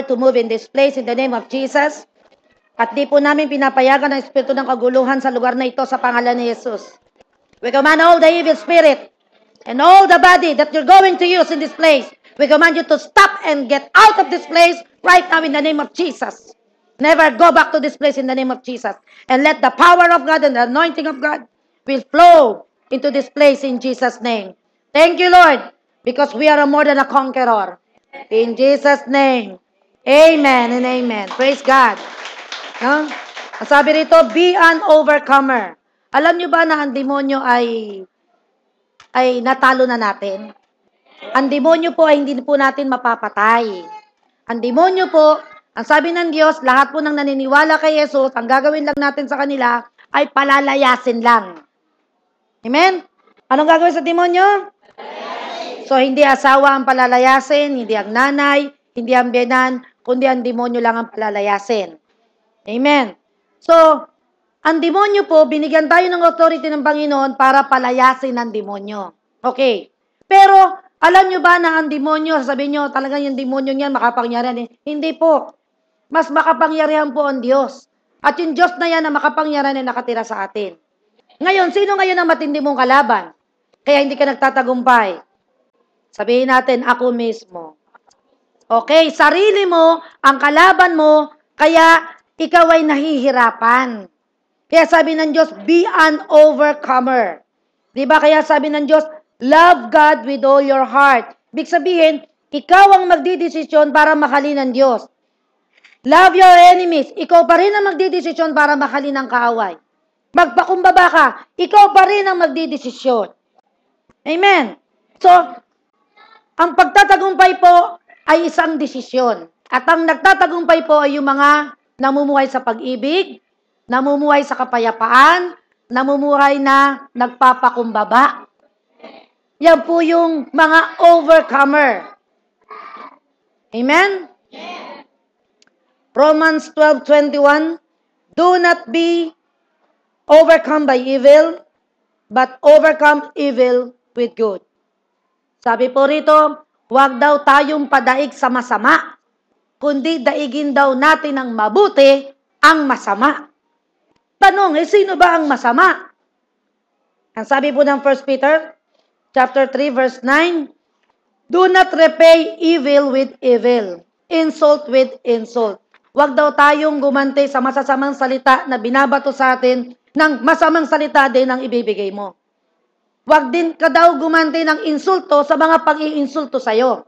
to move in this place in the name of Jesus. At di po namin pinapayagan ang espiritu ng kaguluhan sa lugar na ito sa pangalan ni Jesus. We command all the evil spirit and all the body that you're going to use in this place. We command you to stop and get out of this place right now in the name of Jesus. Never go back to this place in the name of Jesus. And let the power of God and the anointing of God will flow into this place in Jesus' name. Thank you, Lord, because we are more than a conqueror. In Jesus' name. Amen and amen. Praise God. No? Ang sabi rito, be an overcomer. Alam nyo ba na ang demonyo ay natalo na natin? Ang demonyo po ay hindi po natin mapapatay. Ang demonyo po, ang sabi ng Diyos, lahat po ng naniniwala kay Jesus, ang gagawin lang natin sa kanila ay palalayasin lang. Amen? Anong gagawin sa demonyo? So, hindi asawa ang palalayasin, hindi ang nanay, hindi ang biyanan, kundi ang demonyo lang ang palalayasin. Amen. So, ang demonyo po, binigyan tayo ng authority ng Panginoon para palayasin ang demonyo. Okay. Pero, alam nyo ba na ang demonyo, sabihin nyo, talagang yung demonyo niyan makapangyarihan? Hindi po. Mas makapangyarihan po ang Diyos. At yung Diyos na yan na makapangyarihan na nakatira sa atin. Ngayon, sino ngayon ang matindi mong kalaban? Kaya hindi ka nagtatagumpay. Sabihin natin, ako mismo. Okay, sarili mo, ang kalaban mo, kaya ikaw ay nahihirapan. Kaya sabi ng Diyos, be an overcomer. Diba? Kaya sabi ng Diyos, love God with all your heart. Ibig sabihin, ikaw ang magdidesisyon para mahalin ng Diyos. Love your enemies. Ikaw pa rin ang magdidesisyon para mahalin ng kaaway. Magpakumbaba ka, ikaw pa rin ang magdidesisyon. Amen. So, ang pagtatagumpay po ay isang desisyon. At ang nagtatagumpay po ay yung mga namumuhay sa pag-ibig, namumuhay sa kapayapaan, namumuhay na nagpapakumbaba. Yan po yung mga overcomer. Amen? Romans 12:21, do not be overcome by evil, but overcome evil with good. Sabi po rito, huwag daw tayong padaig sa masama, kundi daigin daw natin ang mabuti ang masama. Tanong, sino ba ang masama? Ang sabi po ng 1 Peter chapter 3 verse 9, do not repay evil with evil, insult with insult. Huwag daw tayong gumanti sa masasamang salita na binabato sa atin ng masamang salita din ang ibibigay mo. Huwag din ka daw gumanti ng insulto sa mga pag-iinsulto sa'yo.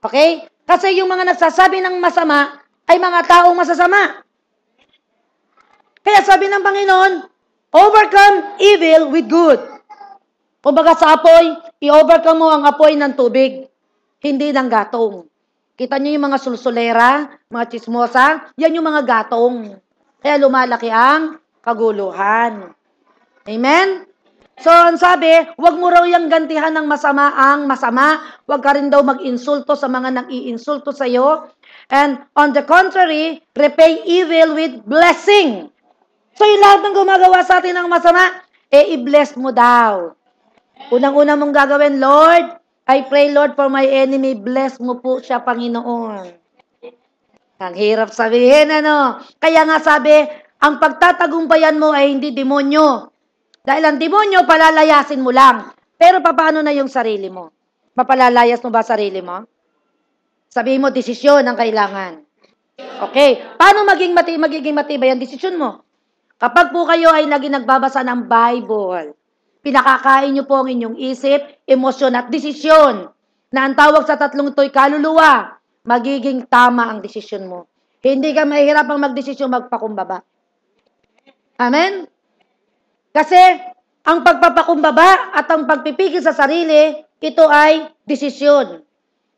Okay? Kasi yung mga nagsasabi ng masama ay mga taong masasama. Kaya sabi ng Panginoon, overcome evil with good. Kumbaga sa apoy, i-overcome mo ang apoy ng tubig, hindi ng gatong. Kita niyo yung mga sulsulera, mga chismosa, yan yung mga gatong. Kaya lumalaki ang kaguluhan. Amen? So, ang sabi, huwag mo raw yung gantihan ng masama ang masama. Huwag ka rin daw mag-insulto sa mga nang-iinsulto sa iyo. And on the contrary, repay evil with blessing. So, yung lahat ng gumagawa sa atin ng masama, i-bless mo daw. Unang-una mong gagawin, Lord, I pray, Lord, for my enemy. Bless mo po siya, Panginoon. Ang hirap sabihin, ano? Kaya nga sabi, ang pagtatagumpayan mo ay hindi demonyo. Dahil ang demonyo, palalayasin mo lang. Pero paano na yung sarili mo? Mapalalayas mo ba sarili mo? Sabihin mo, desisyon ang kailangan. Okay. Paano magiging matibay ang desisyon mo? Kapag po kayo ay nagbabasa ng Bible, pinakakain nyo po ang inyong isip, emosyon at desisyon na ang tawag sa tatlong ito'y kaluluwa, magiging tama ang desisyon mo. Hindi ka mahihirapang magdesisyon, magpakumbaba. Amen? Kasi, ang pagpapakumbaba at ang pagpipigil sa sarili, ito ay desisyon.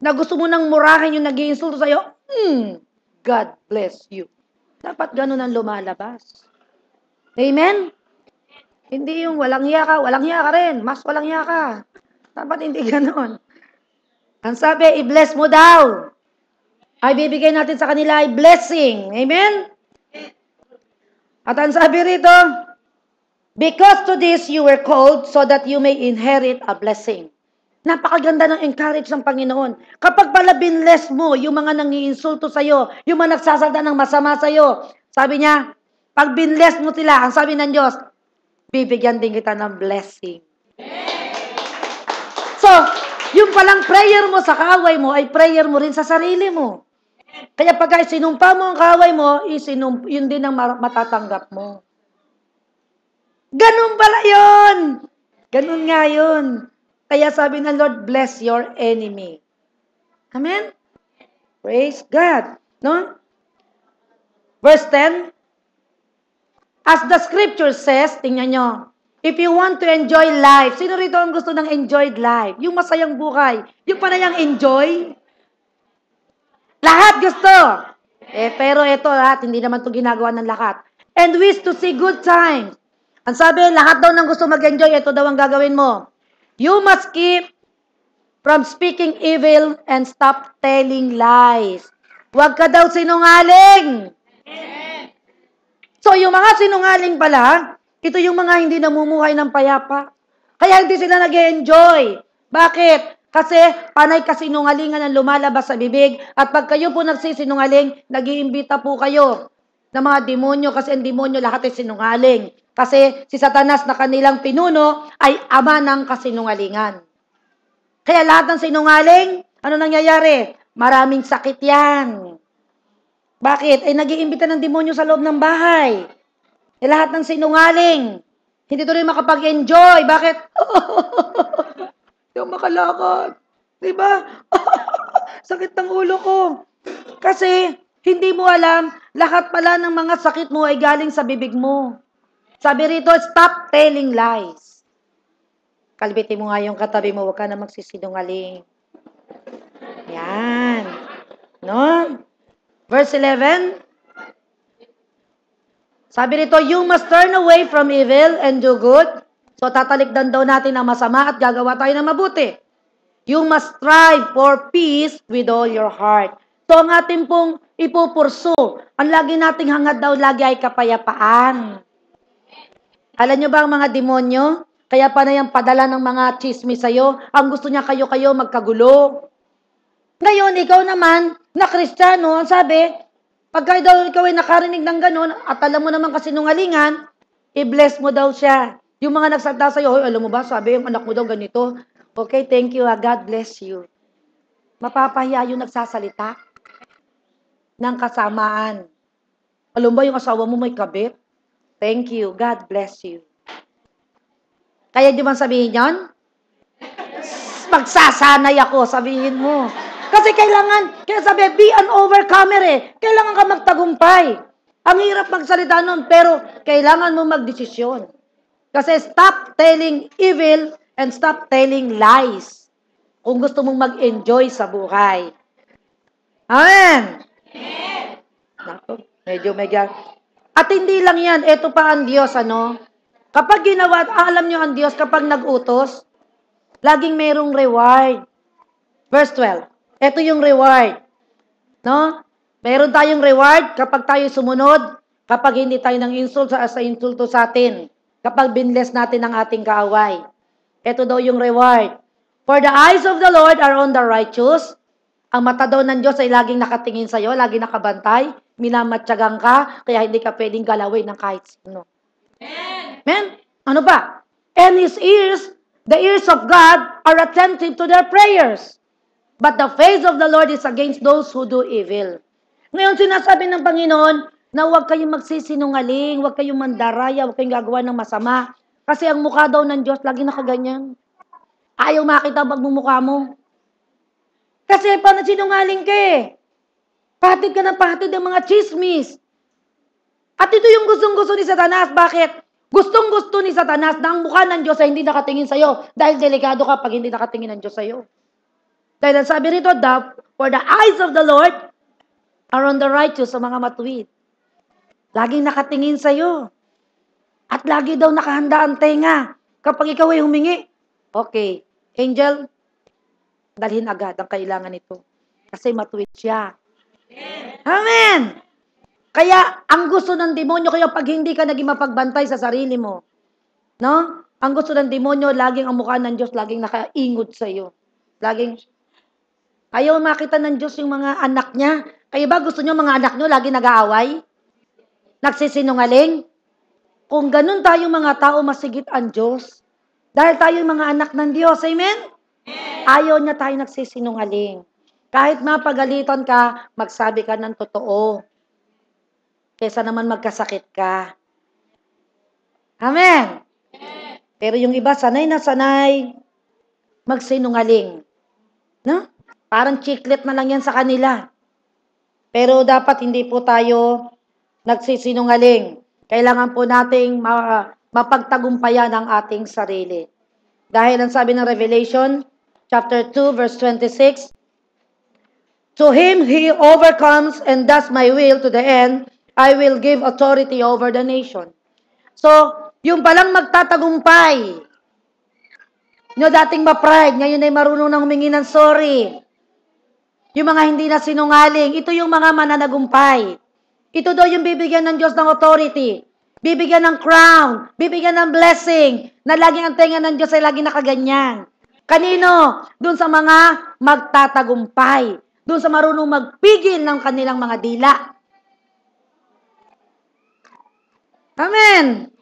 Na gusto mo nang murahin yung nag-iinsulto sa'yo, God bless you. Dapat ganun ang lumalabas. Amen? Hindi yung walang hiya ka rin. Mas walang hiya ka. Dapat hindi ganun. Ang sabi, i-bless mo daw. Ay bibigay natin sa kanila ay blessing. Amen? At ang sabi rito, because to this you were called so that you may inherit a blessing. Napakaganda ng encourage ng Panginoon. Kapag pala binless mo, yung mga nangiinsulto sa'yo, yung mga nagsasalta ng masama sa'yo, sabi niya, pag binless mo sila, ang sabi ng Diyos, bibigyan din kita ng blessing. So, yung palang prayer mo sa kaaway mo, ay prayer mo rin sa sarili mo. Kaya pag sinumpa mo ang kaaway mo, yun din ang matatanggap mo. Ganun pala yun! Ganun nga yun. Kaya sabi ng Lord, bless your enemy. Amen? Praise God. No? Verse 10, as the scripture says, tingnan nyo, if you want to enjoy life, sino rito ang gusto ng enjoyed life? Yung masayang buhay. Yung panayang enjoy? Lahat gusto. Pero ito lahat, hindi naman ito ginagawa ng lahat. And wish to see good times. Ang sabi, lahat daw ng gusto mag-enjoy, ito daw ang gagawin mo. You must keep from speaking evil and stop telling lies. Huwag ka daw sinungaling. So, yung mga sinungaling pala, ito yung mga hindi namumuhay ng payapa. Kaya hindi sila nag-enjoy. Bakit? Kasi panay kasinungalingan ang lumalabas sa bibig at pag kayo po nagsisinungaling, nag-iimbita po kayo ng mga demonyo kasi ang demonyo lahat ay sinungaling. Kasi si Satanas na kanilang pinuno ay ama ng kasinungalingan. Kaya lahat ng sinungaling, ano nangyayari? Maraming sakit yan. Bakit? Ay nag-iimbita ng demonyo sa loob ng bahay. Lahat ng sinungaling. Hindi tuloy makapag-enjoy. Bakit? Yung makalakad. Diba? Sakit ng ulo ko. Kasi, hindi mo alam, lahat pala ng mga sakit mo ay galing sa bibig mo. Sabi rito, stop telling lies. Kalbitin mo nga yung katabi mo, huwag ka na magsisinungaling. Yan. No? Verse 11. Sabi rito, you must turn away from evil and do good. So, tatalikdan daw natin ang masama at gagawa tayo ng mabuti. You must strive for peace with all your heart. So, ang ating pong ipupursu, ang lagi nating hangad daw lagi ay kapayapaan. Alam nyo ba ang mga demonyo? Kaya pa na yung padala ng mga chismis sa'yo, ang gusto niya kayo magkagulo. Ngayon, ikaw naman, na Kristiyano, ang sabi, pagka daw ikaw ay nakarinig ng ganun, at alam mo naman kasinungalingan, i-bless mo daw siya. Yung mga nagsalta sa'yo, alam mo ba, sabi, yung anak mo daw ganito, okay, thank you, God bless you. Mapapahiya yung nagsasalita ng kasamaan. Alam ba yung asawa mo may kabit? Thank you, God bless you. Kaya di ba sabihin yon? Magsasanay ako, sabihin mo. Kasi kailangan, kaya sabi, be an overcomer eh. Kailangan ka magtagumpay. Ang hirap magsalita nun, pero kailangan mo magdesisyon. Kasi stop telling evil and stop telling lies. Kung gusto mong mag-enjoy sa buhay. Amen! Naku, medyo. At hindi lang yan, ito pa ang Diyos, ano? Kapag ginawa, alam nyo ang Diyos, kapag nag-utos, laging mayroong reward. Verse 12. Ito yung reward. No? Meron tayong reward kapag tayo sumunod, kapag hindi tayo nang insult sa insulto sa atin, kapag binless natin ang ating kaaway. Ito daw yung reward. For the eyes of the Lord are on the righteous. Ang mata daw ng Diyos ay laging nakatingin sa iyo, laging nakabantay, minamatyagang ka, kaya hindi ka pwedeng galawin ng kahit sino. Amen? Ano ba? And His ears, the ears of God, are attentive to their prayers. But the face of the Lord is against those who do evil. Ngayon sinasabi ng Panginoon na huwag kayong magsisinungaling, huwag kayong mandaraya, huwag kayong gagawa ng masama. Kasi ang mukha daw ng Diyos, lagi nakaganyan. Ayaw makita ang pagmumukha mo. Kasi paano sinungaling ka eh? Patid ka ng patid ng mga chismis. At ito yung gustong-gusto ni Satanas. Bakit? Gustong-gusto ni Satanas na ang mukha ng Diyos ay hindi nakatingin sa'yo. Dahil delikado ka pag hindi nakatingin ng Diyos sa'yo. Dahil ang sabi rito, for the eyes of the Lord are on the righteous, sa mga matuwid. Laging nakatingin sa'yo. At lagi daw nakahanda ang tenga. Kapag ikaw ay humingi, okay, angel, dalhin agad ang kailangan nito. Kasi matuwid siya. Amen! Kaya, ang gusto ng demonyo kayo pag hindi ka naging mapagbantay sa sarili mo, no? Ang gusto ng demonyo, laging ang mukha ng Diyos, laging nakaingod sa iyo. Laging, ayaw makita ng Diyos yung mga anak niya. Kayo ba gusto niyo mga anak niyo laging nag-aaway? Nagsisinungaling? Kung ganun tayong mga tao, masigit ang Diyos. Dahil tayo yung mga anak ng Diyos. Amen? Ayaw niya tayo nagsisinungaling. Kahit mapagalitan ka, magsabi ka ng totoo. Kesa naman magkasakit ka. Amen? Pero yung iba, sanay na sanay magsinungaling. No? Parang chiclet na lang yan sa kanila. Pero dapat hindi po tayo nagsisinungaling. Kailangan po nating mapagtagumpayan ang ating sarili. Dahil ang sabi ng Revelation, chapter 2, verse 26, to him he overcomes and does my will to the end, I will give authority over the nation. So, yung palang magtatagumpay, nyo dating ma-pride, ngayon ay marunong na humingi ng sorry. Yung mga hindi na sinungaling, ito yung mga mananagumpay. Ito daw yung bibigyan ng Diyos ng authority. Bibigyan ng crown, bibigyan ng blessing, na laging ang tenga ng Diyos ay laging nakaganyan. Kanino? Doon sa mga magtatagumpay. Doon sa marunong magpigil ng kanilang mga dila. Amen.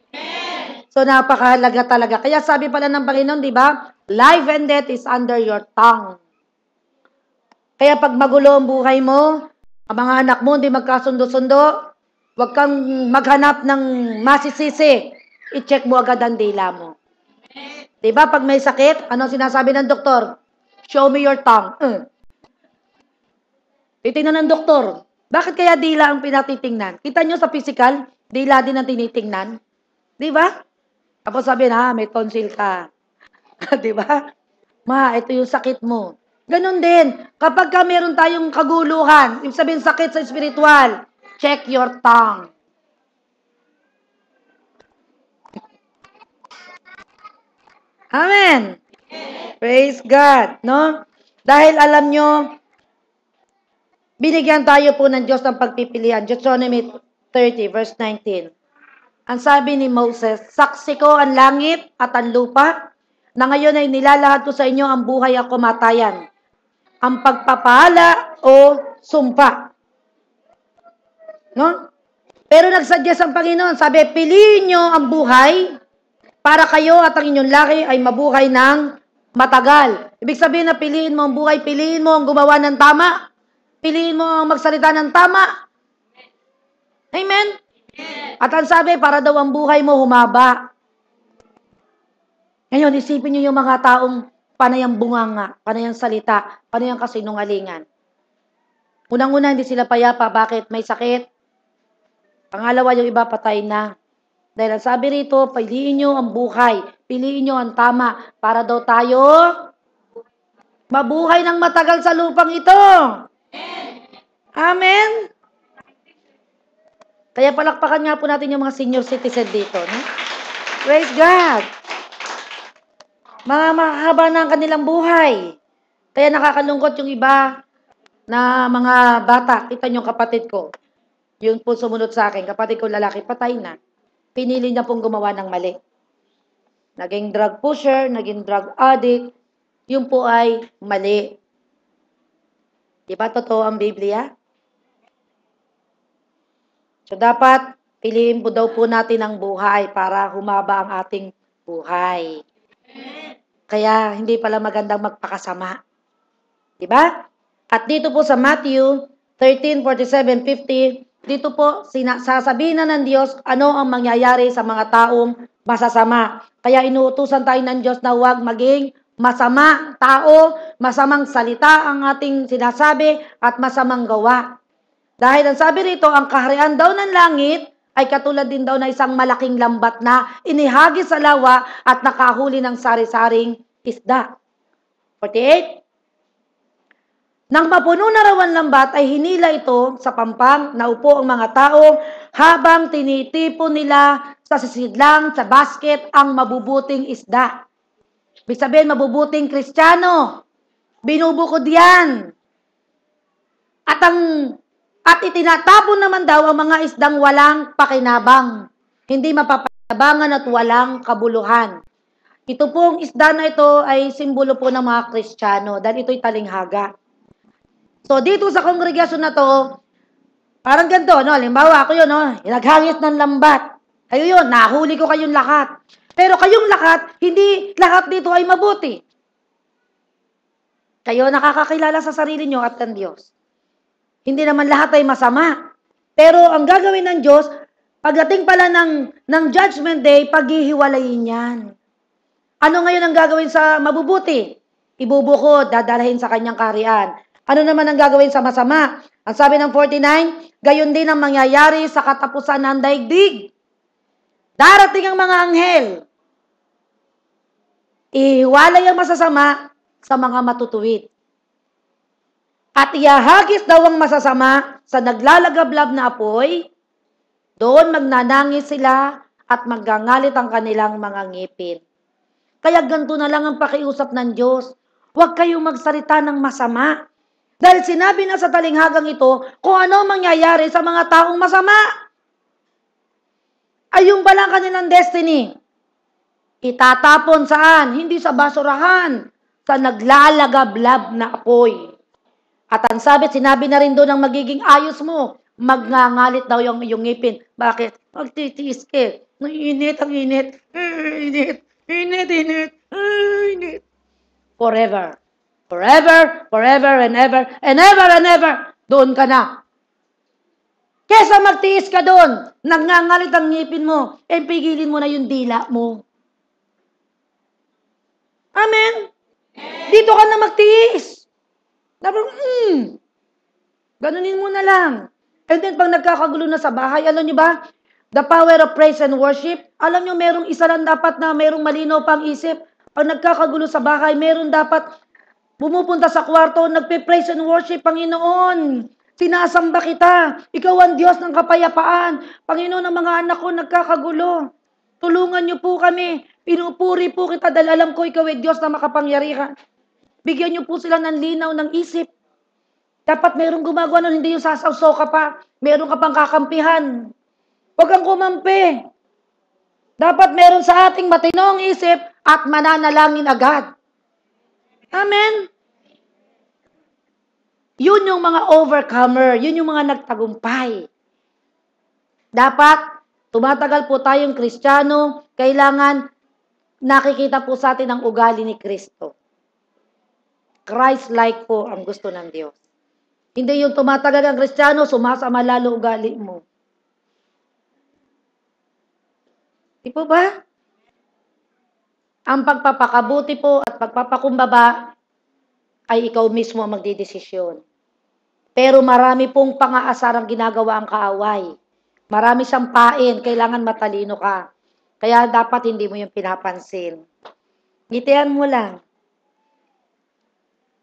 So napakahalaga talaga. Kaya sabi pala ng Panginoon, di ba? Life and death is under your tongue. Kaya pag magulo ang buhay mo, ang mga anak mo hindi magkasundo-sundo, huwag kang maghanap ng masisisi. I-check mo agad ang dila mo. Di ba? Pag may sakit, ano sinasabi ng doktor? Show me your tongue. Titingnan ng doktor. Bakit kaya dila ang pinatitingnan? Kita nyo sa physical, dila din ang tinitingnan. Di ba? Tapos sabi na, may tonsil ka. Di ba? Ma, ito yung sakit mo. Ganon din. Kapag ka meron tayong kaguluhan, ibig sabihin sakit sa spiritual, check your tongue. Amen. Praise God. No? Dahil alam nyo, binigyan tayo po ng Diyos ng pagpipilian. Deuteronomy 30, verse 19. Ang sabi ni Moses, saksi ko ang langit at ang lupa, na ngayon ay nilalahad ko sa inyo ang buhay at kamatayan, ang pagpapala o sumpa. No? Pero nagsuggest ang Panginoon, sabi, piliin nyo ang buhay para kayo at ang inyong laki ay mabuhay ng matagal. Ibig sabihin na piliin mo ang buhay, piliin mo ang gumawa ng tama, piliin mo ang magsalita ng tama. Amen? At ang sabi, para daw ang buhay mo humaba. Ngayon, isipin nyo yung mga taong panayang bunganga, panayang salita, panayang kasinungalingan. Unang-una, hindi sila payapa. Bakit? May sakit. Pangalawa, yung iba patay na. Dahil ang sabi rito, piliin nyo ang buhay. Piliin nyo ang tama para daw tayo mabuhay ng matagal sa lupang ito. Amen? Kaya palakpakan nga po natin yung mga senior citizen dito. No? Praise God. Mga mahaba na ang kanilang buhay. Kaya nakakalungkot yung iba na mga bata. Kita nyo kapatid ko. Yung po sumunod sa akin, kapatid ko lalaki, patay na. Pinili niya pong gumawa ng mali. Naging drug pusher, naging drug addict. Yung po ay mali. Di ba totoo ang Biblia? So dapat piliin po daw po natin ang buhay para humaba ang ating buhay. Kaya hindi pala magandang magpakasama. Di ba? At dito po sa Matthew 13:47-50, dito po sasabihin na ng Diyos ano ang mangyayari sa mga taong masasama. Kaya inuutusan tayo ng Diyos na huwag maging masama tao, masamang salita ang ating sinasabi at masamang gawa. Dahil ang sabi rito, ang kaharian daw ng langit ay katulad din daw na isang malaking lambat na inihagi sa lawa at nakahuli ng sari-saring isda. 48. Nang mapuno na raw ang lambat ay hinila ito sa pampang, naupo ang mga tao habang tinitipon nila sa sisidlang, sa basket ang mabubuting isda. Ibig sabihin, mabubuting Kristiyano. Binubukod yan. At itinatapon naman daw ang mga isdang walang pakinabang, hindi mapapakinabangan at walang kabuluhan. Ito pong isda na ito ay simbolo po ng mga Kristiyano dahil ito'y talinghaga. So, dito sa kongregasyon na to, parang ganito, no? Halimbawa, ako yun, no? Naghangit ng lambat. Kayo yun, nahuli ko kayong lahat. Pero kayong lahat, hindi lahat dito ay mabuti. Kayo nakakakilala sa sarili nyo at ng Diyos. Hindi naman lahat ay masama. Pero ang gagawin ng Diyos, pagdating pala ng Judgment Day, paghihiwalayin yan. Ano ngayon ang gagawin sa mabubuti? Ibubukod, dadalhin sa kanyang kaharian. Ano naman ang gagawin sa masama? Ang sabi ng 49, gayon din ang mangyayari sa katapusan ng daigdig. Darating ang mga anghel. Ihiwalay ang masasama sa mga matutuwid. At iahagis daw ang masasama sa naglalagablab na apoy. Doon magnanangis sila at magngangalit ang kanilang mga ngipin. Kaya ganito na lang ang pakiusap ng Diyos. Huwag kayong magsalita ng masama. Dahil sinabi na sa talinghagang ito kung ano mangyayari sa mga taong masama. Ay yung palang kanilang destiny. Itatapon saan? Hindi sa basurahan. Sa naglalagablab na apoy. At ang sinabi na rin doon ang magiging ayos mo. Magngangalit daw yung ngipin. Bakit? Magtitiis ka. Init ang init. Init. Init. Init. Forever. Forever, forever, and ever, and ever, and ever. Doon ka na. Kesa magtiis ka doon, nagngangalit ang ngipin mo, pigilin mo na yung dila mo. Amen? Dito ka na magtiis. Ganunin mo na lang. And then, pag nagkakagulo na sa bahay, alam nyo ba, the power of praise and worship, alam nyo, merong isa lang dapat na merong malinaw pang isip. Pag nagkakagulo sa bahay, meron dapat pumupunta sa kwarto, nagpe-praise and worship, Panginoon. Sinasamba kita. Ikaw ang Diyos ng kapayapaan. Panginoon, ang mga anak ko nagkakagulo. Tulungan niyo po kami. Pinupuri po kita dahil alam ko ikaw ay Diyos na makapangyarihan. Bigyan niyo po sila ng linaw ng isip. Dapat merong gumagawa nun, hindi yung sasawsaw ka pa. Meron ka pang kakampihan. Huwag kang kumampi. Dapat meron sa ating matinong isip at mananalangin agad. Amen? Yun yung mga overcomer. Yun yung mga nagtagumpay. Dapat, tumatagal po tayong Kristiyano, kailangan nakikita po sa atin ang ugali ni Kristo. Christ-like po ang gusto ng Diyos. Hindi yung tumatagal ang Kristiyano, sumasama lalo ugali mo. Di po ba? Ang pagpapakabuti po at pagpapakumbaba ay ikaw mismo ang magdidesisyon. Pero marami pong pang-aasar ang ginagawa ang kaaway. Marami siyang pain, kailangan matalino ka. Kaya dapat hindi mo yung pinapansin. Ngitian mo lang.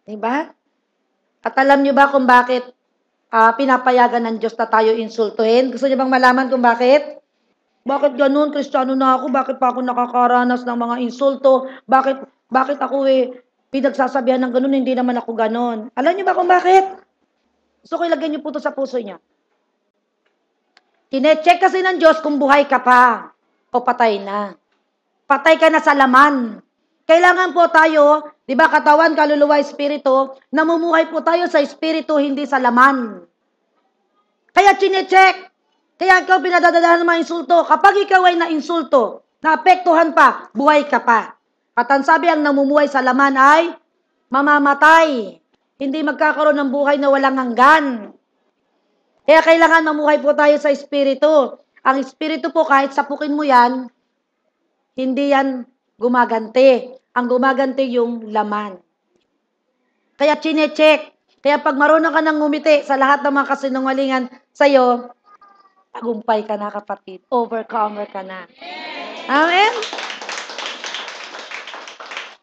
Diba? At alam nyo ba kung bakit pinapayagan ng Diyos na tayo insultuhin? Gusto nyo bang malaman kung bakit? Bakit ganun? Kristiyano na ako. Bakit pa ako nakakaranas ng mga insulto? Bakit ako pinagsasabihan ng ganun? Hindi naman ako ganun. Alam nyo ba kung bakit? Gusto ko ilagay nyo po ito sa puso nyo. Tine-check kasi ng Diyos kung buhay ka pa o patay na. Patay ka na sa laman. Kailangan po tayo, di ba, katawan, kaluluwa, espiritu, namumuhay po tayo sa espiritu, hindi sa laman. Kaya tine-check. Kaya ikaw pinadadalahan ng mga insulto. Kapag ikaw ay na-insulto, naapektuhan pa, buhay ka pa. At ang sabi, ang namumuhay sa laman ay mamamatay. Hindi magkakaroon ng buhay na walang hanggan. Kaya kailangan mamuhay po tayo sa espiritu. Ang espiritu po, kahit sapukin mo yan, hindi yan gumaganti. Ang gumaganti yung laman. Kaya chine-check. Kaya pag marunong ka nang ngumiti sa lahat ng mga kasinungalingan sa'yo, tagumpay ka na, kapatid. Overcomer ka na. Amen?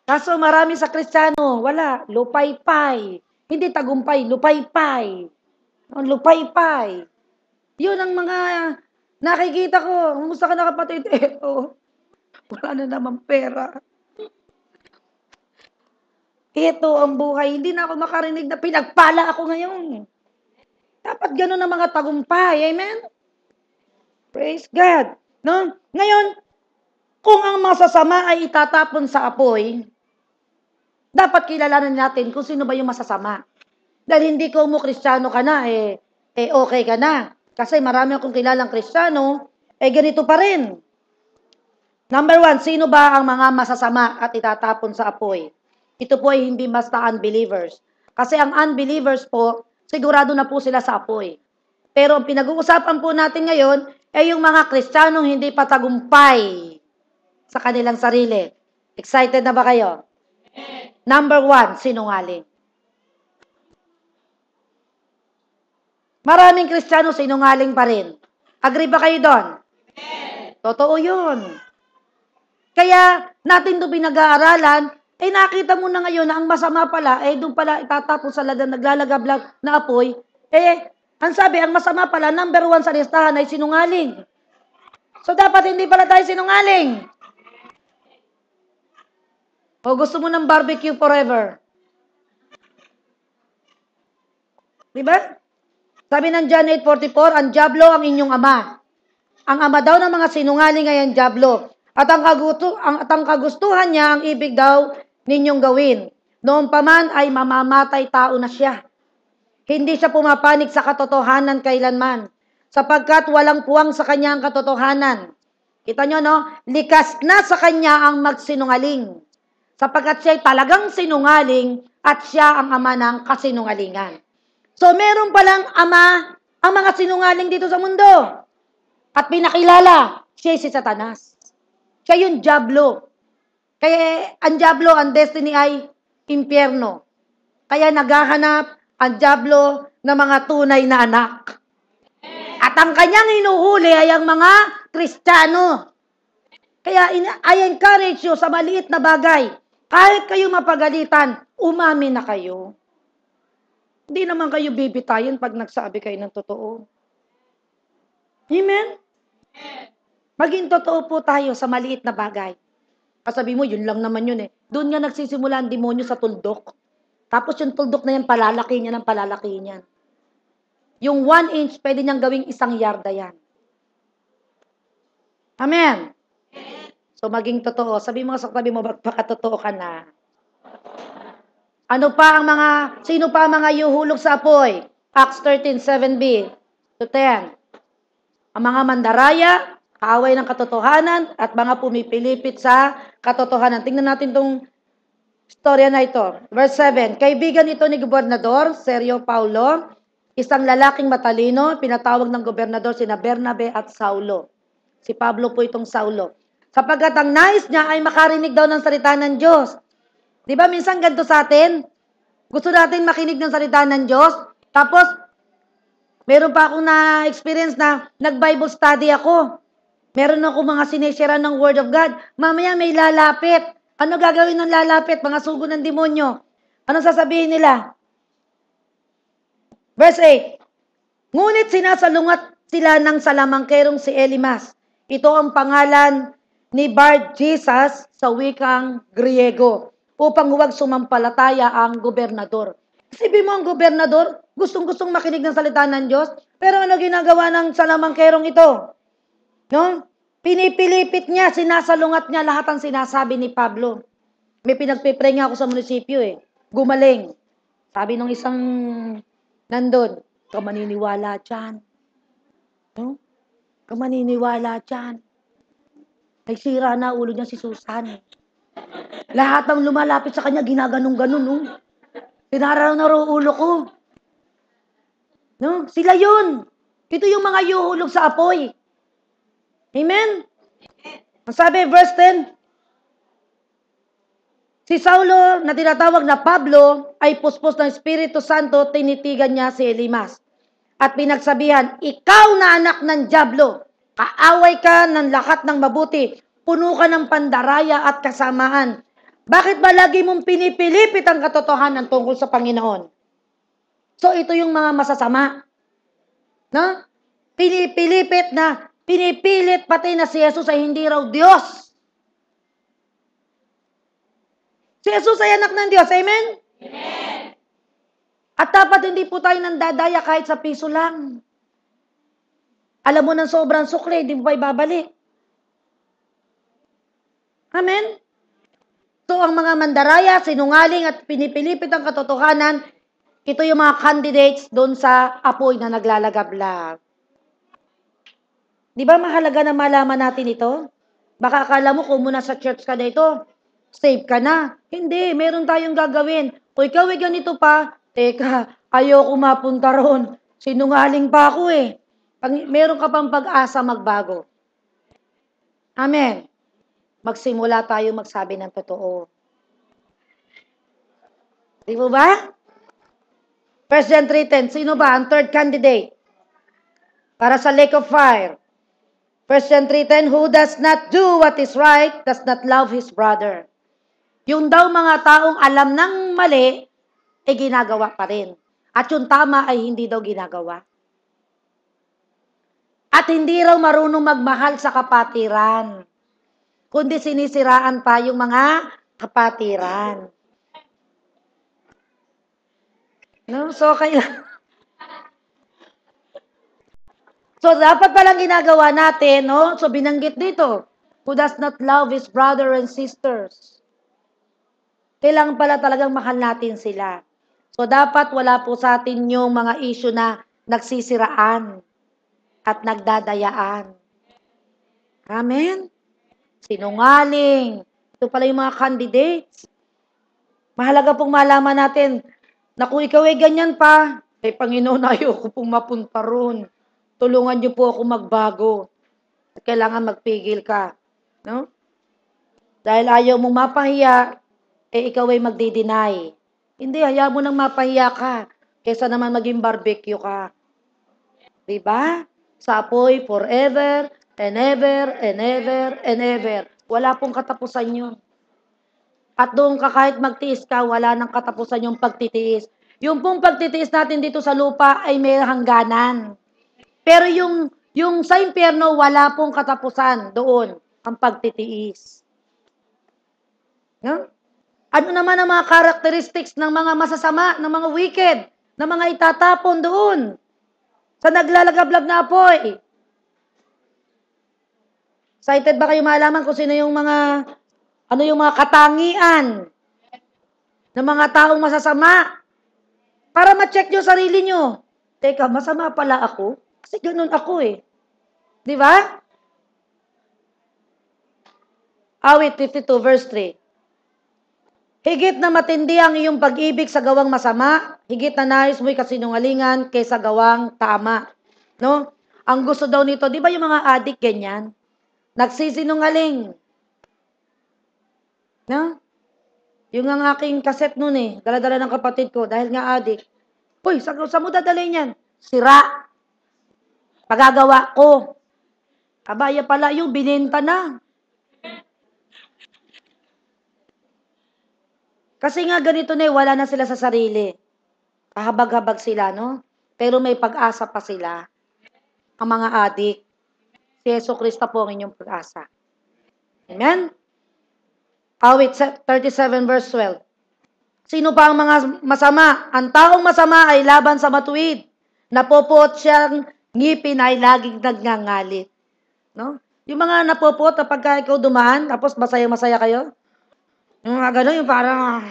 Kaso marami sa Kristiyano, wala. Lupaypay. Hindi tagumpay, lupaypay. Lupaypay. Yun ang mga nakikita ko. Kumusta ka na, kapatid? Eto. Wala na naman pera. Ito ang buhay. Hindi na ako makarinig na pinagpala ako ngayon. Dapat ganun ang mga tagumpay. Amen? Praise God. No? Ngayon, Kung ang masasama ay itatapon sa apoy, dapat kilalanin natin kung sino ba yung masasama. Dahil hindi ko mo Kristiyano ka na, okay ka na. Kasi marami akong kilalang Kristiyano, ganito pa rin. Number 1, sino ba ang mga masasama at itatapon sa apoy? Ito po ay hindi basta unbelievers. Kasi ang unbelievers po, sigurado na po sila sa apoy. Pero ang pinag-uusapan po natin ngayon ay yung mga Kristiyanong hindi patagumpay sa kanilang sarili. Excited na ba kayo? Number 1, sinungaling. Maraming Kristiyano sinungaling pa rin. Agree ba kayo doon? Totoo yun. Kaya natin doon pinag-aaralan, nakita mo na ngayon na ang masama pala, doon pala itatapos sa naglalagablag na apoy, ang sabi, ang masama pala, number 1 sa listahan ay sinungaling. So dapat hindi pala tayo sinungaling. O gusto mo ng barbecue forever? Diba? Sabi ng John 8:44, ang diablo ang inyong ama. Ang ama daw ng mga sinungaling ay ang diablo. At ang kagustuhan niya, ang ibig daw ninyong gawin. Noon pa man ay mamamatay tao na siya. Hindi siya pumapanig sa katotohanan kailanman. Sapagkat walang puwang sa kanya ang katotohanan. Kita nyo, no? Likas na sa kanya ang magsinungaling. Sapagkat siya ay talagang sinungaling at siya ang ama ng kasinungalingan. So, meron palang ama ang mga sinungaling dito sa mundo. At pinakilala, siya si Satanas. Siya yung diablo. Kaya ang diablo, ang destiny ay impyerno. Kaya naghahanap ang diablo ng mga tunay na anak. At ang kanyang hinuhuli ay ang mga Kristiyano. Kaya I encourage you sa maliit na bagay. Kahit kayo mapagalitan, umamin na kayo. Hindi naman kayo bibitayin pag nagsabi kayo ng totoo. Amen? Maging totoo po tayo sa maliit na bagay. Kasabi mo, yun lang naman yun eh. Doon nga nagsisimula ang demonyo sa tuldok. Tapos yung tuldok na yan, palalaki niya ng palalaki niyan. Yung 1 inch, pwede niyang gawing 1 yarda yan. Amen? So maging totoo. Sabi mo sa tabi mo, magpakatotoo ka na. Sino pa ang mga yuhulog sa apoy? Acts 13:7b to 10. Ang mga mandaraya, kaaway ng katotohanan, at mga pumipilipit sa katotohanan. Tingnan natin itong storya na ito. Verse 7, kaibigan ito ni Gobernador Sergio Paulo, isang lalaking matalino, pinatawag ng gobernador sina Bernabe at Saulo. Si Pablo po itong Saulo. Sapagkat ang nais niya ay makarinig daw ng salita ng Diyos. Di ba minsan ganito sa atin? Gusto natin makinig ng salita ng Diyos, tapos meron pa akong na-experience na nag-Bible study ako. Meron ako mga sinishare ng Word of God. Mamaya may lalapit. Ano gagawin ng lalapit? Mga sugo ng demonyo. Ano sasabihin nila? Verse 8. Ngunit sinasalungat sila ng salamangkerong si Elimas. Ito ang pangalan ni Bar Jesus sa wikang Griego upang huwag sumampalataya ang gobernador. Isipin mo ang gobernador, gustong-gustong makinig ng salita ng Diyos, pero ano ginagawa ng salamangkerong ito? No? Pinipilipit niya, sinasalungat niya lahat ang sinasabi ni Pablo. May pinagpipray nga ako sa munisipyo gumaling. Sabi nung isang nandun, ka maniniwala dyan. No? Ka maniniwala dyan. Ay sira na ulo niya si Susan. Lahat ng lumalapit sa kanya, ginaganong-ganon. No? Pinararo ulo ko. No? Sila yun. Ito yung mga yuhulog sa apoy. Amen? Ang sabi, verse 10, si Saulo, na tinatawag na Pablo, ay puspos ng Espiritu Santo, tinitigan niya si Elimas. At pinagsabihan, ikaw na anak ng diablo, kaaway ka ng lahat ng mabuti, puno ka ng pandaraya at kasamaan. Bakit ba lagi mong pinipilipit ang katotohanan tungkol sa Panginoon? So ito yung mga masasama. No? Pinipilit pati na si Jesus ay hindi raw Diyos. Si Jesus ay anak ng Diyos. Amen? Amen. At dapat hindi po tayo nandadaya kahit sa piso lang. Alam mo ng sobrang sukli, hindi mo pa ibabalik. Amen? So, ang mga mandaraya, sinungaling at pinipilipit ang katotohanan, ito yung mga candidates doon sa apoy na naglalagablab. Di ba mahalaga na malaman natin ito? Baka akala mo kung muna sa church ka na ito, save ka na. Hindi, meron tayong gagawin. O ikaw ay ganito pa, teka, ayoko mapunta ron. Sinungaling pa ako eh. Meron ka pang pag-asa magbago. Amen. Magsimula tayo magsabi ng totoo. Di mo ba? 1 John 3:10, sino ba ang third candidate? Para sa lake of fire. 1 John 3:10, who does not do what is right, does not love his brother. Yung daw mga taong alam ng mali, ginagawa pa rin. At yung tama ay hindi daw ginagawa. At hindi raw marunong magmahal sa kapatiran, kundi sinisiraan pa yung mga kapatiran. No? So, So, dapat palang ginagawa natin, no? So, binanggit dito, who does not love his brother and sisters. Kailangan pala talagang mahal natin sila. So, dapat wala po sa atin yung mga issue na nagsisiraan at nagdadayaan. Amen? Sinungaling. Ito pala yung mga candidates. Mahalaga pong malaman natin na kung ikaw ay ganyan pa, Panginoon, ayoko pong mapunta ron. Tulungan niyo po ako magbago. Kailangan magpigil ka. No? Dahil ayaw mong mapahiya, ikaw ay magdi-deny. Hindi, hayaan mo nang mapahiya ka. Kesa naman maging barbecue ka. Diba? Sa apoy, forever, and ever, and ever, and ever. Wala pong katapusan yun. At doon ka kahit magtiis ka, wala nang katapusan yung pagtitiis. Yung pong pagtitiis natin dito sa lupa ay may hangganan. Pero yung sa impyerno, wala pong katapusan doon ang pagtitiis. No? Ano naman ang mga characteristics ng mga masasama, ng mga wicked, ng mga itatapon doon sa naglalagablab na apoy? Excited ba kayo malaman kung sino yung mga, ano yung mga katangian ng mga taong masasama? Para ma-check nyo sarili nyo. Teka, masama pala ako? Kasi ganun ako eh. Di ba? Awit 52 verse 3. Higit na matindi ang iyong pag-ibig sa gawang masama, higit na nais mo'y kasinungalingan kaysa gawang tama. No? Ang gusto daw nito, di ba yung mga adik ganyan? Nagsisinungaling. No? Yung ang aking kaset nun eh, dala-dala ng kapatid ko, dahil nga adik. Uy, sa mo dadalhin yan? Sira. Pagagawa ko. Abaya pala yung binenta na. Kasi nga ganito na wala na sila sa sarili. Kahabag-habag sila, no? Pero may pag-asa pa sila. Ang mga adik. Si Yeso Cristo po ang inyong pag-asa. Amen? Awit 37 verse 12. Sino pa ang mga masama? Ang taong masama ay laban sa matuwid. Napopot siyang ngipin ay laging nagngangalit. No? Yung mga napopot na pagka ikaw dumaan, tapos masaya-masaya kayo. Yung mga ganon, yung parang,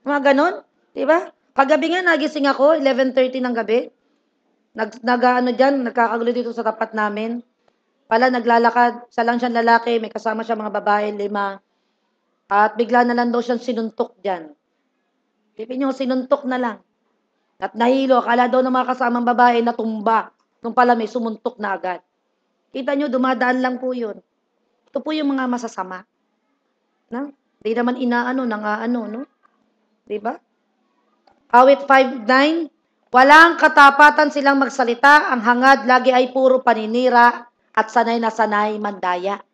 mga ganon, di ba? Kagabi nga, nagising ako, 11:30 ng gabi. Nagkakagulo dito sa tapat namin. Pala, naglalakad, isa lang siyang lalaki, may kasama siya mga babae, 5. At bigla na lang daw siyang sinuntok dyan. Tipin nyo, sinuntok na lang. At nahilo, akala daw ng mga kasamang babae natumba. Nung pala may sumuntok na agad. Kita nyo, dumadaan lang po yun. Ito po yung mga masasama. No? Di naman inaano, nangaano, no? Diba? Awit 5:9, walang katapatan silang magsalita, ang hangad lagi ay puro paninira at sanay na sanay mandaya.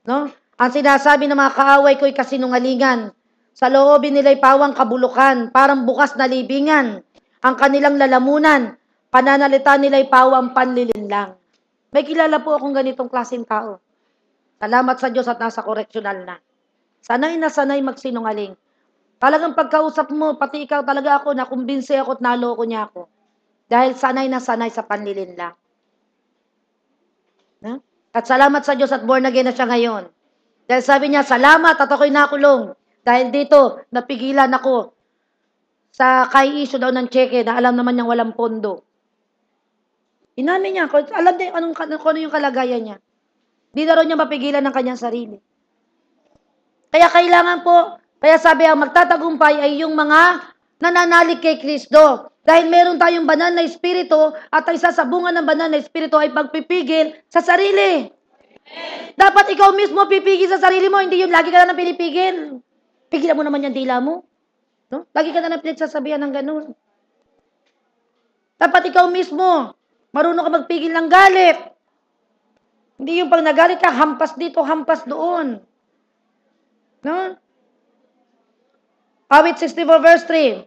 No? Ang sinasabi ng mga kaaway ko'y kasinungalingan. Sa loobin nila'y pawang kabulukan, parang bukas na libingan. Ang kanilang lalamunan, pananalita nila'y pawang panlilinlang. May kilala po akong ganitong klaseng tao. Salamat sa Diyos at nasa koreksyonal na. Sanay na sanay magsinungaling. Talagang pagkausap mo, pati ikaw talaga ako, nakumbinse ako at naloko niya ako. Dahil sanay na sanay sa panlilinlang. No? At salamat sa Diyos at born again na siya ngayon. Dahil sabi niya, salamat at ako'y nakulong. Dahil dito, napigilan ako sa kay-issue daw ng cheque na alam naman niyang walang pondo. Inamin niya, alam niya kung ano yung kalagayan niya. Di na rin niya mapigilan ng kanyang sarili. Kaya kailangan po, kaya sabi ang magtatagumpay ay yung mga nananalig kay Kristo. Dahil meron tayong banal na espiritu at ang isa sa bunga ng banal na espiritu ay pagpipigil sa sarili. Dapat ikaw mismo pipigil sa sarili mo, hindi yung lagi ka na pinipigil. Pigilan mo naman yung dila mo. No? Lagi ka na pinagsasabihan ng ganun. Dapat ikaw mismo, marunong ka magpigil ng galit. Hindi yung pag nagalit ka, hampas dito, hampas doon. No? Awit 64 verse 3.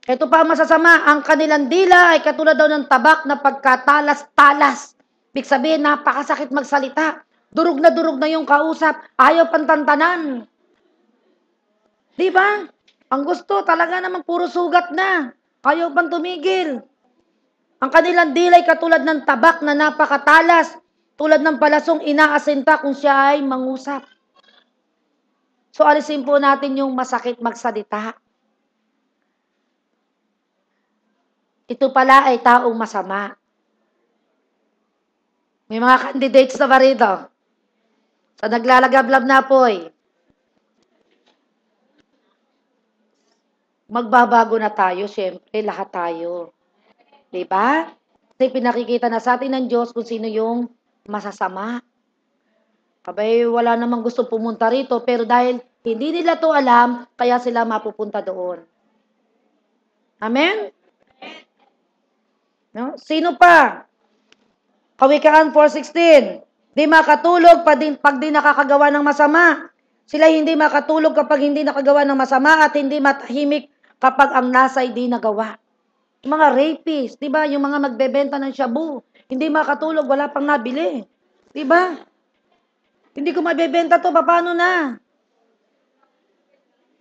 Ito pa ang masasama, ang kanilang dila ay katulad daw ng tabak na pagkatalas-talas. Ibig sabihin, napakasakit magsalita. Durog na yung kausap. Ayaw pantantanan. Di ba? Ang gusto, talaga naman puro sugat na. Ayaw pang tumigil. Ang kanilang dila ay katulad ng tabak na napakatalas. Tulad ng palasong inaasinta kung siya ay mangusap. So, alisin po natin yung masakit magsalita. Ito pala ay taong masama. May mga candidates na ba rito? Sa naglalagablab na apoy. Magbabago na tayo, syempre, lahat tayo. Diba? Kasi pinakikita na sa atin ng Diyos kung sino yung masasama. Abay, wala namang gusto pumunta rito, pero dahil hindi nila to alam, kaya sila mapupunta doon. Amen? No? Sino pa? Kawikaan 4:16. Di makatulog pag di nakakagawa ng masama. Sila hindi makatulog kapag hindi nakagawa ng masama at hindi matahimik kapag ang nasa'y di nagawa. Yung mga rapists, di ba? Yung mga magbebenta ng shabu, hindi makatulog, wala pang nabili. Di ba? Hindi ko mabebenta to, paano na?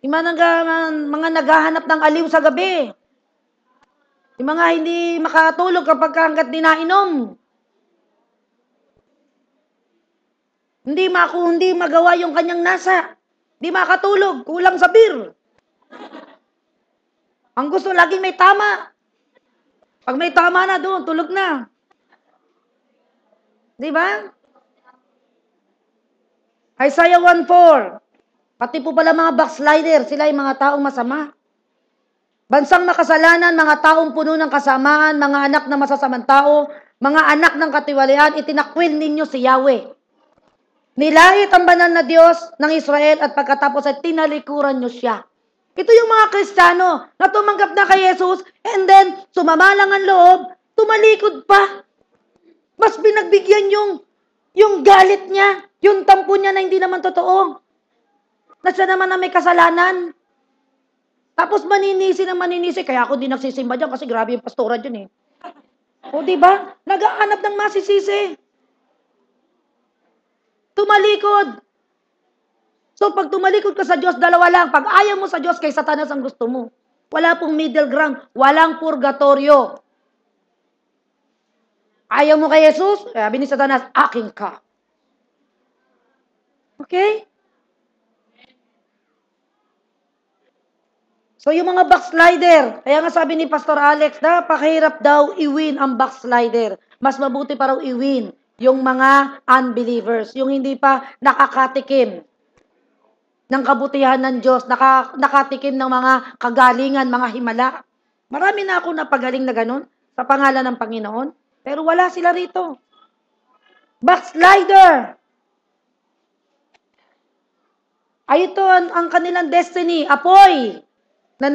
Yung mga naghahanap ng aliw sa gabi. Yung mga hindi makatulog kapag hanggat di nainom. Hindi magawa yung kanyang nasa. Hindi makatulog, kulang sa beer. Ang gusto laging may tama. Pag may tama na doon, tulog na. Di ba? Isaiah 1:4. Pati po pala mga backslider, sila ay mga taong masama. Bansang makasalanan, mga taong puno ng kasamaan, mga anak ng masasamang tao, mga anak ng katiwalian, itinakwil ninyo si Yahweh. Nilait ang banal na Diyos ng Israel at pagkatapos ay tinalikuran nyo siya. Ito yung mga Kristiyano na tumanggap na kay Jesus and then sumama lang ang loob, tumalikod pa. Mas binagbigyan yung galit niya, yung tampo niya na hindi naman totoo. Na siya naman na may kasalanan. Tapos maninisi, kaya ako di nagsisimba dyan kasi grabe yung pastora dyan eh. O diba? Nagaanap ng masisisi. Tumalikod. So pag tumalikod ka sa Diyos, dalawa lang. Pag ayaw mo sa Diyos, kay Satanas ang gusto mo. Wala pong middle ground. Walang purgatorio. Ayaw mo kay Jesus, sabi ni Satanas, akin ka. Okay? So yung mga backslider, kaya nga sabi ni Pastor Alex, napakahirap daw i-win ang backslider. Mas mabuti pa raw i-win yung mga unbelievers, yung hindi pa nakakatikim ng kabutihan ng Diyos, nakatikim ng mga kagalingan, mga himala. Marami na ako napagaling na ganun sa pangalan ng Panginoon, pero wala sila rito. Backslider! Ay ito ang kanilang destiny, apoy! Na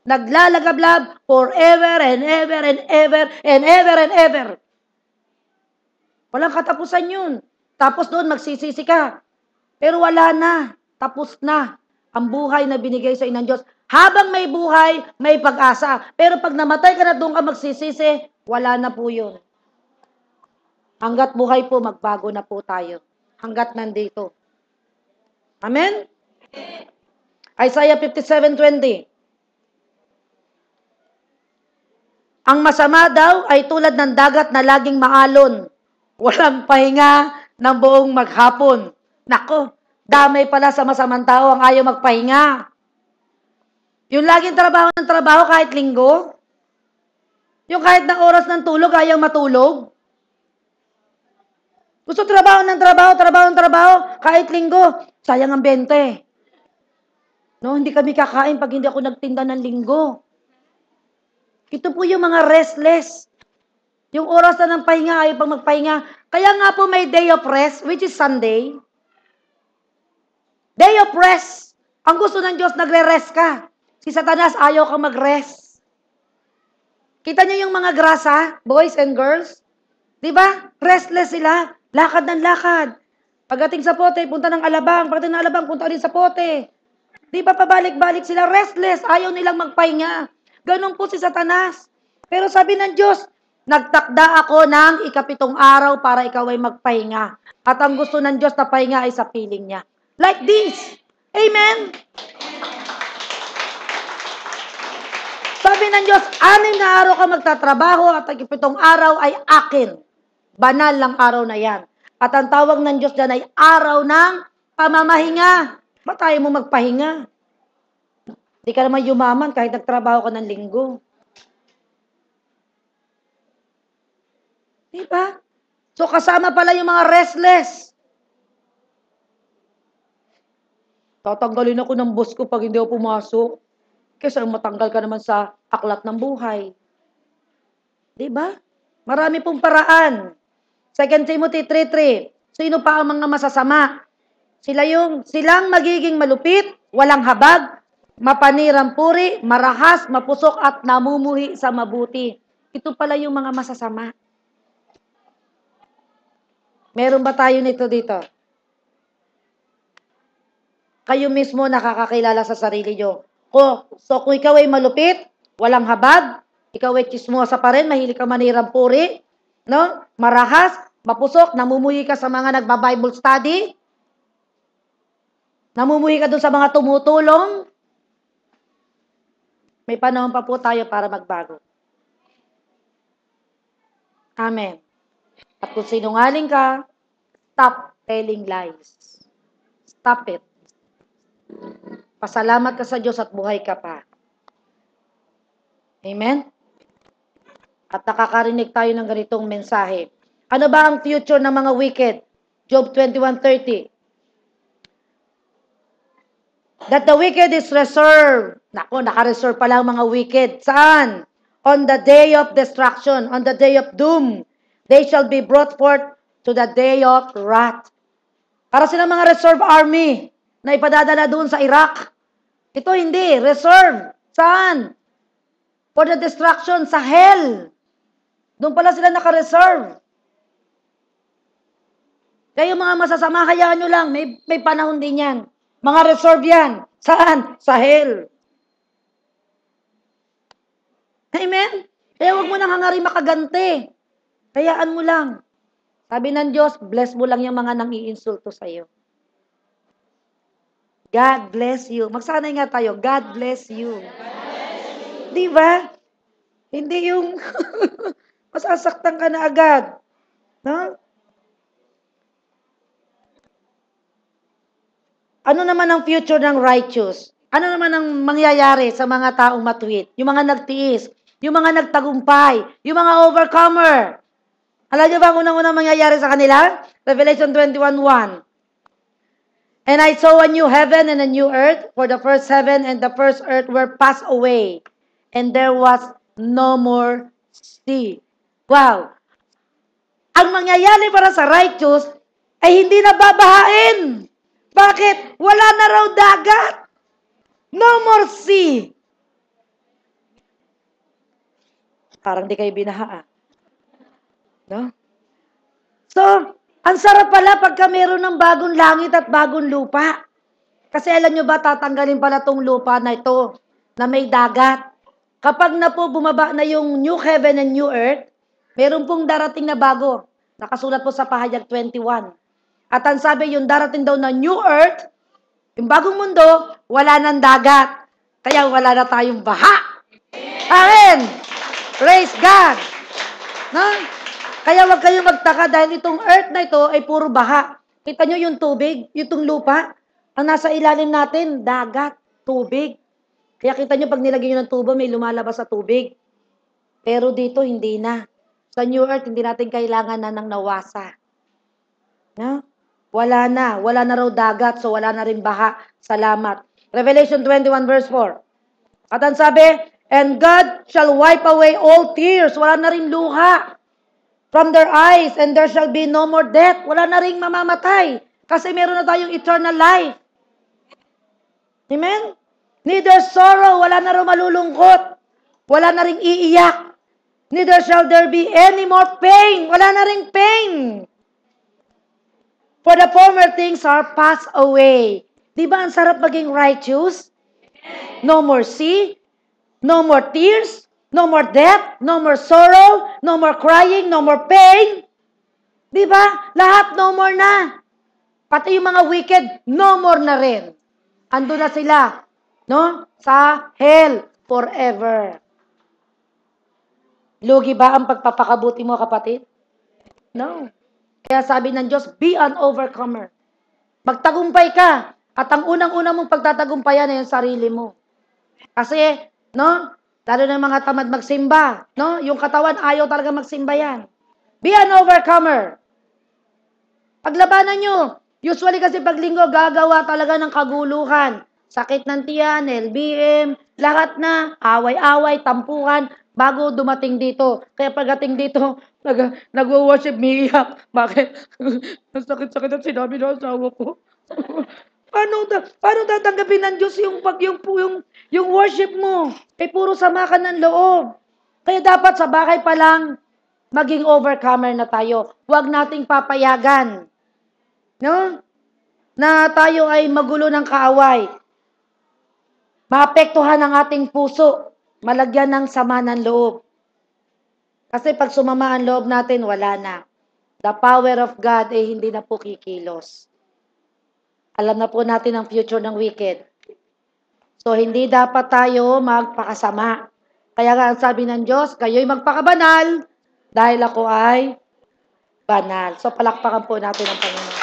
naglalagablab forever and ever and ever and ever and ever. Walang katapusan yun. Tapos doon magsisisi ka. Pero wala na. Tapos na ang buhay na binigay sa inang Diyos. Habang may buhay, may pag-asa. Pero pag namatay ka na doon ka magsisisi, wala na po yun. Hanggat buhay po, magbago na po tayo. Hanggat nandito. Amen? Isaiah 57:20. Ang masama daw ay tulad ng dagat na laging maalon. Walang pahinga, ng buong maghapon. Nako, damay pala sa masamang tao ang ayaw magpahinga. Yung laging trabaho ng trabaho kahit linggo. Yung kahit na oras ng tulog, ayaw matulog. Gusto trabaho ng trabaho, kahit linggo. Sayang ang 20. No, hindi kami kakain pag hindi ako nagtinda ng linggo. Ito po yung mga restless. Yung oras na ng pahinga, ayaw pang magpahinga. Kaya nga po may day of rest, which is Sunday. Day of rest. Ang gusto ng Diyos, nagre-rest ka. Si Satanas, ayaw kang mag-rest. Kita niyo yung mga grasa, boys and girls? Diba? Restless sila. Lakad ng lakad. Pagdating sa pote, punta ng alabang. Pagdating ng alabang, punta din sa pote. Diba pabalik-balik sila? Restless. Ayaw nilang magpahinga. Ganon po si Satanas. Pero sabi ng Diyos, nagtakda ako ng ika-7 araw para ikaw ay magpahinga. At ang gusto ng Diyos na pahinga ay sa piling niya. Like this. Amen? Sabi ng Diyos, 6 na araw ka magtatrabaho at ang 7 araw ay akin. Banal lang araw na yan. At ang tawag ng Diyos dyan ay araw ng pamamahinga. Ba't tayo mo magpahinga? Di ka naman yumaman kahit nagtrabaho ka ng linggo. Diba? So kasama pala yung mga restless. Tatanggalin ako ng boss ko pag hindi ako pumasok. Kasi matanggal ka naman sa aklat ng buhay. Diba? Marami pong paraan. 2 Timothy 3:3. Sino pa ang mga masasama? Silang magiging malupit, walang habag, mapanirang puri, marahas, mapusok at namumuhi sa mabuti. Ito pala yung mga masasama. Meron ba tayo nito dito? Kayo mismo nakakakilala sa sarili nyo. So kung ikaw ay malupit, walang habag, ikaw ay chismosa pa rin, mahilig ka manirang puri, no? Marahas, mapusok, namumuhi ka sa mga nagba-Bible study, namumuhi ka dun sa mga tumutulong, may panahon pa po tayo para magbago. Amen. At kung sinungaling ka, stop telling lies. Stop it. Pasalamat ka sa Diyos at buhay ka pa. Amen? At nakakarinig tayo ng ganitong mensahe. Ano ba ang future ng mga wicked? Job 21:30. That the wicked is reserved. Nako, naka-reserve pala ang mga wicked. Saan? On the day of destruction, on the day of doom. They shall be brought forth to the day of wrath. Para sila mga reserve army na ipadadala doon sa Iraq. Ito hindi, reserve. Saan? For the destruction, sa hell. Doon pala sila naka-reserve. Kaya yung mga masasama, hayaan nyo lang, may panahon din yan. Mga reserve yan. Saan? Sa hell. Amen? Kaya huwag mo nang hangarin makaganti. Hayaan mo lang. Sabi ng Diyos, bless mo lang yung mga nang-iinsulto sa'yo. God bless you. Magsanay nga tayo, God bless you. Di ba? Hindi yung masasaktan ka na agad. No? Ano naman ang future ng righteous? Ano naman ang mangyayari sa mga taong matuwid? Yung mga nagtiis, yung mga nagtagumpay, yung mga overcomer. Alam niyo ba ang unang-unang mangyayari sa kanila? Revelation 21:1. And I saw a new heaven and a new earth, for the first heaven and the first earth were passed away, and there was no more sea. Wow! Ang mangyayari para sa righteous ay hindi na babahain. Bakit? Wala na raw dagat. No more sea. Parang di kayo binaha. No? So, ang sarap pala pagka meron ng bagong langit at bagong lupa. Kasi alam nyo ba, tatanggalin pala tong lupa na ito, na may dagat. Kapag na po bumaba na yung new heaven and new earth, meron pong darating na bago. Nakasulat po sa Pahayag 21. At ang sabi, yung darating daw na new earth, yung bagong mundo, wala nang dagat. Kaya wala na tayong baha. Amen! Praise God! No? Kaya wag kayong magtaka dahil itong earth na ito ay puro baha. Kita nyo yung tubig, itong lupa, ang nasa ilalim natin, dagat, tubig. Kaya kita nyo pag nilagay nyo ng tubo, may lumalabas sa tubig. Pero dito, hindi na. Sa New Earth, hindi natin kailangan na ng nawasa. No? Wala na raw dagat, so wala na rin baha. Salamat. Revelation 21 verse 4. At ang sabi, and God shall wipe away all tears. Wala na rin luha from their eyes, and there shall be no more death. Wala na rin mamamatay. Kasi meron na tayong eternal life. Amen? Neither sorrow, wala na rin malulungkot. Wala na rin iiyak. Neither shall there be any more pain. Wala na rin pain. For the former things are passed away. Di ba ang sarap maging righteous? No more sea, no more tears, no more death, no more sorrow, no more crying, no more pain. Di ba? Lahat no more na. Pati yung mga wicked, no more na rin. Ando na sila, no? Sa hell forever. Lugi ba ang pagpapakabuti mo, kapatid? No. Kaya sabi ng Diyos, be an overcomer. Magtagumpay ka. At ang unang-una mong pagtatagumpayan ay yung sarili mo. Kasi, no? Lalo na mga tamad magsimba. No? Yung katawan, ayaw talaga magsimba yan. Be an overcomer. Paglabanan nyo. Usually kasi pag linggo, gagawa talaga ng kaguluhan. Sakit ng tiyan, LBM, lahat na, away-away, tampuhan, bago dumating dito. Kaya pagdating dito, nag-worship, miiyak. Bakit? Ang sakit-sakit ang sinabi ng asawa ko. Paano tatanggapin ng Diyos yung worship mo? Eh, puro sama ka ng loob. Kaya dapat sa bahay pa lang, maging overcomer na tayo. Huwag nating papayagan. No? Na tayo ay magulo ng kaaway. Maapektuhan ang ating puso. Malagyan ng sama ng loob. Kasi pag sumama ang loob natin, wala na. The power of God ay hindi na po kikilos. Alam na po natin ang future ng wicked. So, hindi dapat tayo magpakasama. Kaya nga ang sabi ng Diyos, kayo'y magpakabanal dahil ako ay banal. So, palakpakan po natin ang Panginoon.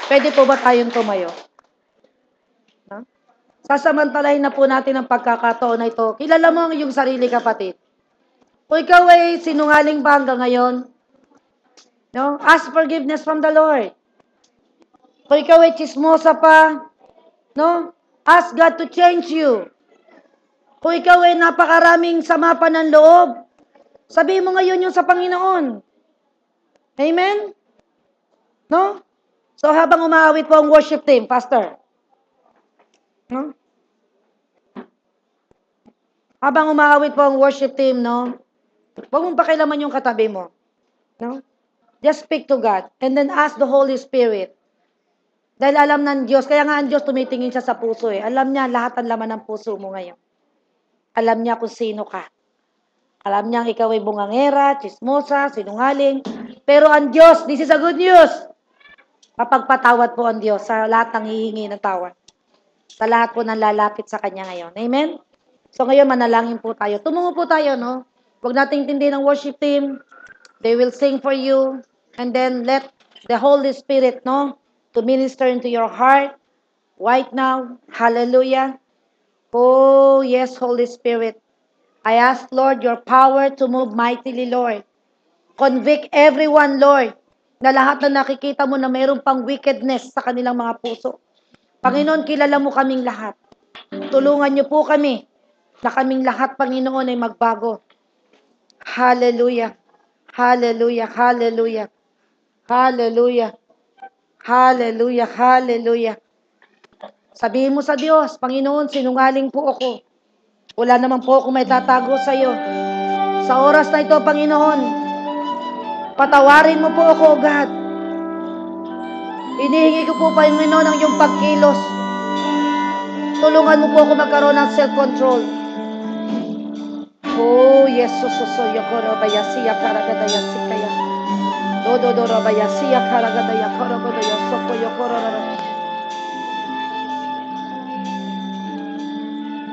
Pwede po ba tayong tumayo? No? Sasamantalahin na po natin ang pagkakataon na ito. Kilala mo ang iyong sarili, kapatid. Kung ikaw ay sinungaling ba hanggang ngayon, no? Ask forgiveness from the Lord. Kung ikaw ay chismosa pa, no? Ask God to change you. Kung ikaw ay napakaraming sama pa ng loob, sabihin mo ngayon yung sa Panginoon. Amen? No? So habang umaawit po ang worship team, Pastor. No? Habang umaawit po ang worship team, no? Huwag mong pakilaman yung katabi mo. No? Just speak to God and then ask the Holy Spirit. Dahil alam ng Diyos, kaya nga ang Diyos tumitingin siya sa puso eh. Alam niya lahat ang laman ng puso mo ngayon. Alam niya kung sino ka. Alam niya ikaw ay bungangera, chismosa, sinungaling. Pero ang Diyos, this is a good news. Kapagpatawad po ang Diyos sa lahat ng hihingi ng tawad. Sa lahat po ng lalapit sa Kanya ngayon. Amen? So ngayon, manalangin po tayo. Tumungo po tayo, no? Huwag nating tindihin ang worship team. They will sing for you. And then let the Holy Spirit, no? To minister into your heart. Right now. Hallelujah. Oh, yes, Holy Spirit. I ask, Lord, your power to move mightily, Lord. Convict everyone, Lord, na lahat na nakikita mo na mayroon pang wickedness sa kanilang mga puso. Panginoon, kilala mo kaming lahat. Tulungan niyo po kami na kaming lahat, Panginoon, ay magbago. Hallelujah. Hallelujah. Hallelujah. Hallelujah. Hallelujah. Hallelujah. Sabihin mo sa Diyos, Panginoon, sinungaling po ako. Wala naman po ako may tatago sa iyo. Sa oras na ito, Panginoon, patawarin mo po ako, God. Inihingi ko po, Panginoon, ang iyong pagkilos. Tulungan mo po ako magkaroon ng self-control. Oh, Jesus, yokoro bayasiya karagadaya sikaya. Dodo rabayasiya karagadaya karagadaya soko yokoro.